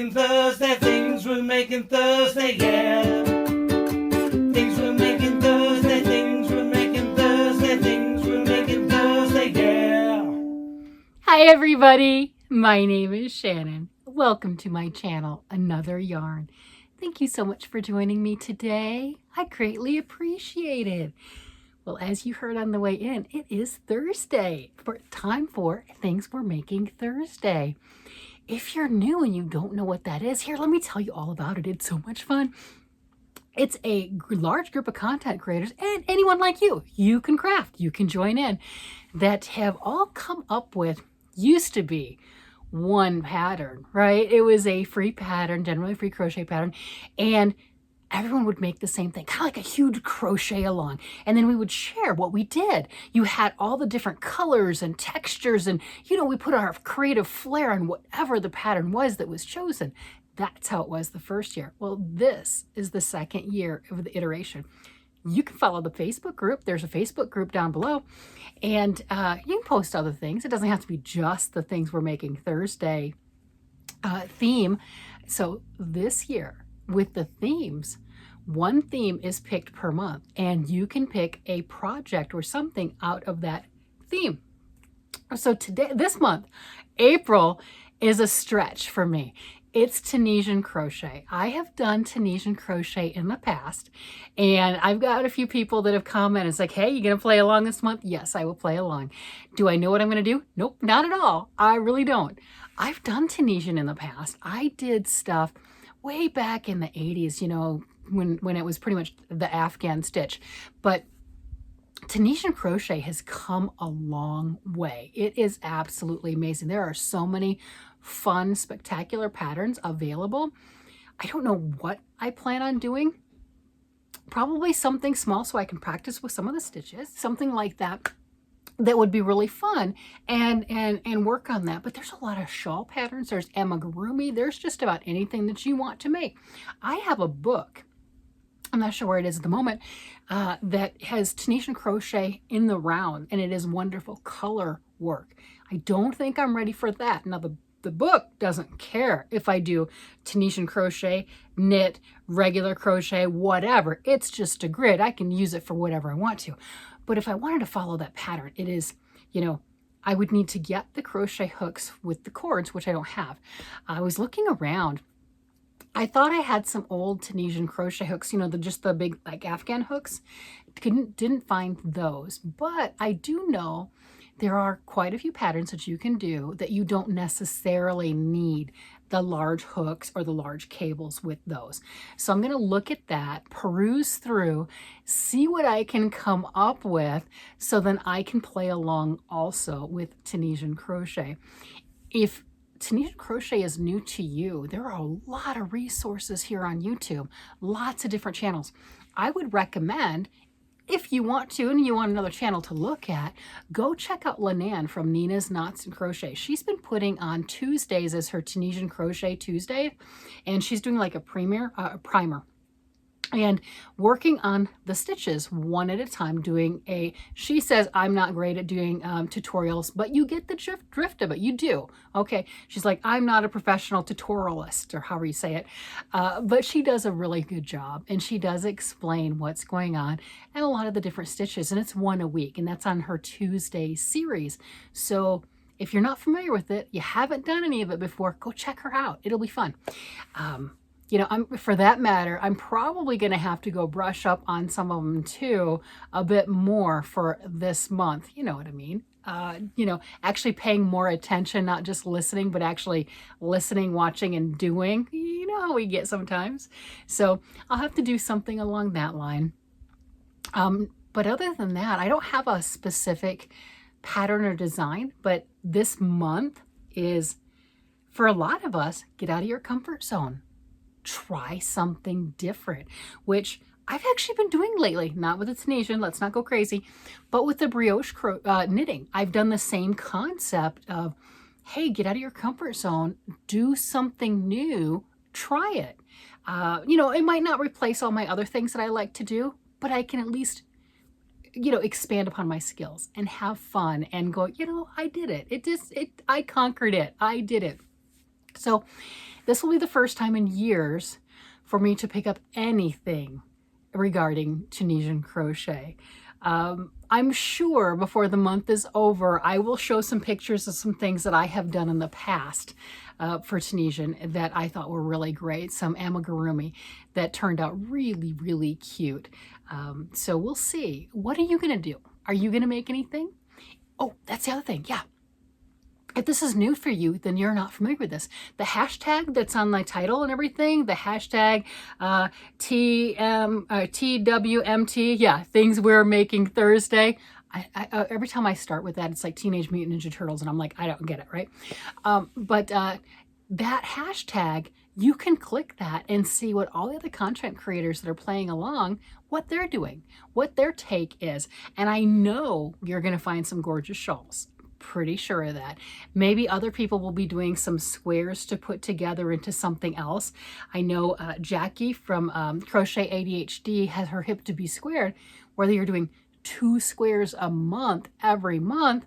making Thursday, things we're making Thursday, yeah. Things we're making Thursday, things we're making Thursday, things we're making Thursday, yeah. Hi everybody, my name is Shannon. Welcome to my channel, Another Yarn. Thank you so much for joining me today. I greatly appreciate it. Well, as you heard on the way in, it is Thursday, time for Things We're Making Thursday. If you're new and you don't know what that is, here, let me tell you all about it. It's so much fun. It's a large group of content creators and anyone like you. You can craft, you can join in, that have all come up with, used to be, one pattern, right? It was a free pattern, generally free crochet pattern, and everyone would make the same thing, kind of like a huge crochet along. And then we would share what we did. You had all the different colors and textures, and we put our creative flair on whatever the pattern was that was chosen. That's how it was the first year. Well, this is the second year of the iteration. You can follow the Facebook group. There's a Facebook group down below, and you can post other things. It doesn't have to be just the Things We're Making Thursday theme. So this year, with the themes, one theme is picked per month, and you can pick a project or something out of that theme. So this month, April, is a stretch for me. It's Tunisian crochet. I have done Tunisian crochet in the past, and I've got a few people that have commented. It's like, hey, you gonna play along this month? Yes, I will play along. Do I know what I'm gonna do? Nope, not at all. I really don't. I've done Tunisian in the past. I did stuff way back in the 80s, when it was pretty much the Afghan stitch. But Tunisian crochet has come a long way. It is absolutely amazing. There are so many fun, spectacular patterns available. I don't know what I plan on doing. Probably something small so I can practice with some of the stitches, something like that. That would be really fun and work on that. But there's a lot of shawl patterns. There's Amigurumi. There's just about anything that you want to make. I have a book, I'm not sure where it is at the moment, that has Tunisian crochet in the round, and it is wonderful color work. I don't think I'm ready for that. Now the book doesn't care if I do Tunisian crochet, knit, regular crochet, whatever. It's just a grid. I can use it for whatever I want to. But if I wanted to follow that pattern, it is, I would need to get the crochet hooks with the cords, which I don't have. I was looking around. I thought I had some old Tunisian crochet hooks, just the big like Afghan hooks. Didn't find those, but I do know there are quite a few patterns that you can do that you don't necessarily need the large hooks or the large cables with those. So I'm going to look at that, peruse through, see what I can come up with, so then I can play along also with Tunisian crochet. If Tunisian crochet is new to you, there are a lot of resources here on YouTube, lots of different channels. I would recommend, if you want to and you want another channel to look at, go check out Lynanne from Nina's Knots and Crochet. She's been putting on Tuesdays as her Tunisian Crochet Tuesday, and she's doing like a primer and working on the stitches one at a time, she says, I'm not great at doing tutorials, but you get the drift of it. You do. Okay. She's like, I'm not a professional tutorialist, or however you say it. But she does a really good job, and she does explain what's going on and a lot of the different stitches. And it's one a week, and that's on her Tuesday series. So if you're not familiar with it, you haven't done any of it before, go check her out. It'll be fun. For that matter, I'm probably going to have to go brush up on some of them too, a bit more for this month. You know what I mean? Actually paying more attention, not just listening, but actually listening, watching, and doing. You know how we get sometimes. So I'll have to do something along that line. But other than that, I don't have a specific pattern or design, but this month is, for a lot of us, get out of your comfort zone. Try something different, which I've actually been doing lately, not with the Tunisian, let's not go crazy, but with the brioche knitting. I've done the same concept of, hey, get out of your comfort zone, do something new, try it. It might not replace all my other things that I like to do, but I can at least, expand upon my skills and have fun and go, I did it. I conquered it. I did it. So this will be the first time in years for me to pick up anything regarding Tunisian crochet. I'm sure before the month is over, I will show some pictures of some things that I have done in the past for Tunisian that I thought were really great. Some amigurumi that turned out really, really cute. So we'll see. What are you going to do? Are you going to make anything? Oh, that's the other thing. Yeah. If this is new for you, then you're not familiar with this. The hashtag that's on my title and everything, the hashtag TWMT, yeah, things we're making Thursday. Every time I start with that, it's like Teenage Mutant Ninja Turtles, and I'm like, I don't get it, right? But that hashtag, you can click that and see what all the other content creators that are playing along, what they're doing, what their take is. And I know you're going to find some gorgeous shawls. Pretty sure of that. Maybe other people will be doing some squares to put together into something else. I know Jackie from Crochet ADHD has her hip to be squared. Whether you're doing 2 squares a month every month,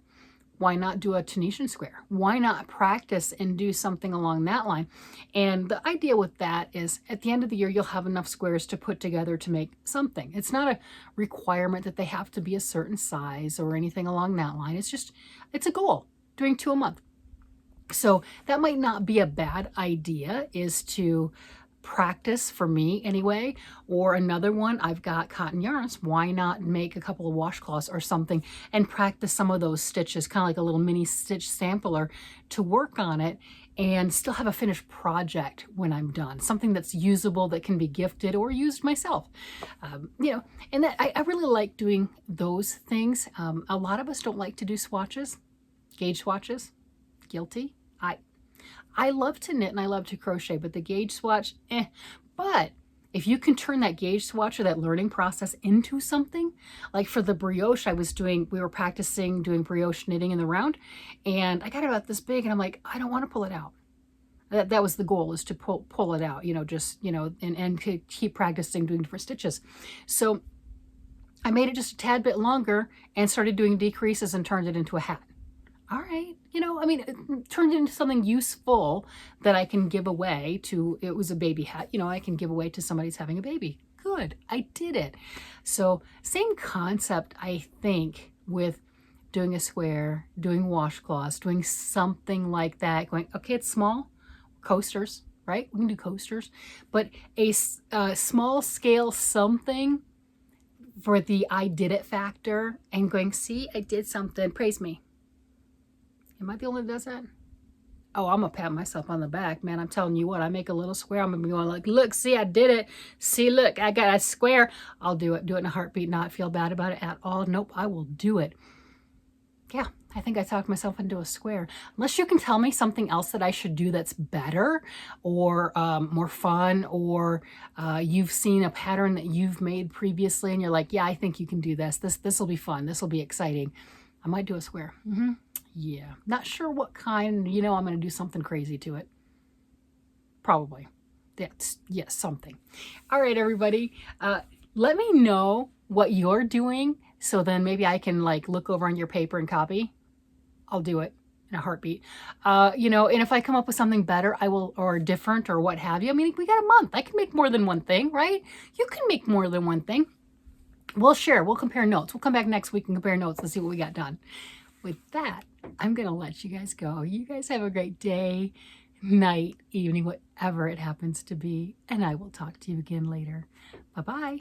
why not do a Tunisian square? Why not practice and do something along that line? And the idea with that is at the end of the year, you'll have enough squares to put together to make something. It's not a requirement that they have to be a certain size or anything along that line. It's just, it's a goal, doing 2 a month. So that might not be a bad idea, is to practice, for me anyway. Or another one, I've got cotton yarns. Why not make a couple of washcloths or something and practice some of those stitches, kind of like a little mini stitch sampler to work on it and still have a finished project when I'm done. Something that's usable, that can be gifted or used myself. You know, and that I really like doing those things. A lot of us don't like to do swatches, gauge swatches. Guilty. I love to knit and I love to crochet, but the gauge swatch, But if you can turn that gauge swatch or that learning process into something, like for the brioche we were practicing doing brioche knitting in the round, and I got it about this big and I'm like, I don't want to pull it out. That was the goal, is to pull it out, you know, just, you know, and keep practicing doing different stitches. So I made it just a tad bit longer and started doing decreases and turned it into a hat. All right, you know, I mean, it turned into something useful that I can give away to, it was a baby hat, you know, I can give away to somebody who's having a baby. Good, I did it. So same concept, I think, with doing a square, doing washcloths, doing something like that, going, okay, it's small, coasters, right? We can do coasters, but a small scale something for the I did it factor, and going, see, I did something, praise me. Am I the only one that does that? Oh, I'm gonna pat myself on the back, man. I'm telling you what, I make a little square, I'm gonna be going like, look, see, I did it. See, look, I got a square. I'll do it in a heartbeat, not feel bad about it at all. Nope, I will do it. Yeah, I think I talked myself into a square. Unless you can tell me something else that I should do that's better or more fun, or you've seen a pattern that you've made previously and you're like, yeah, I think you can do this. This will be fun. This will be exciting. I might do a square. Yeah, not sure what kind, you know, I'm going to do something crazy to it. Probably. Yes, something. All right, everybody. Let me know what you're doing, so then maybe I can like look over on your paper and copy. I'll do it in a heartbeat. You know, and if I come up with something better, I will, or different or what have you. I mean, we got a month. I can make more than one thing, right? You can make more than one thing. We'll share. We'll compare notes. We'll come back next week and compare notes and see what we got done. With that, I'm going to let you guys go. You guys have a great day, night, evening, whatever it happens to be. And I will talk to you again later. Bye-bye.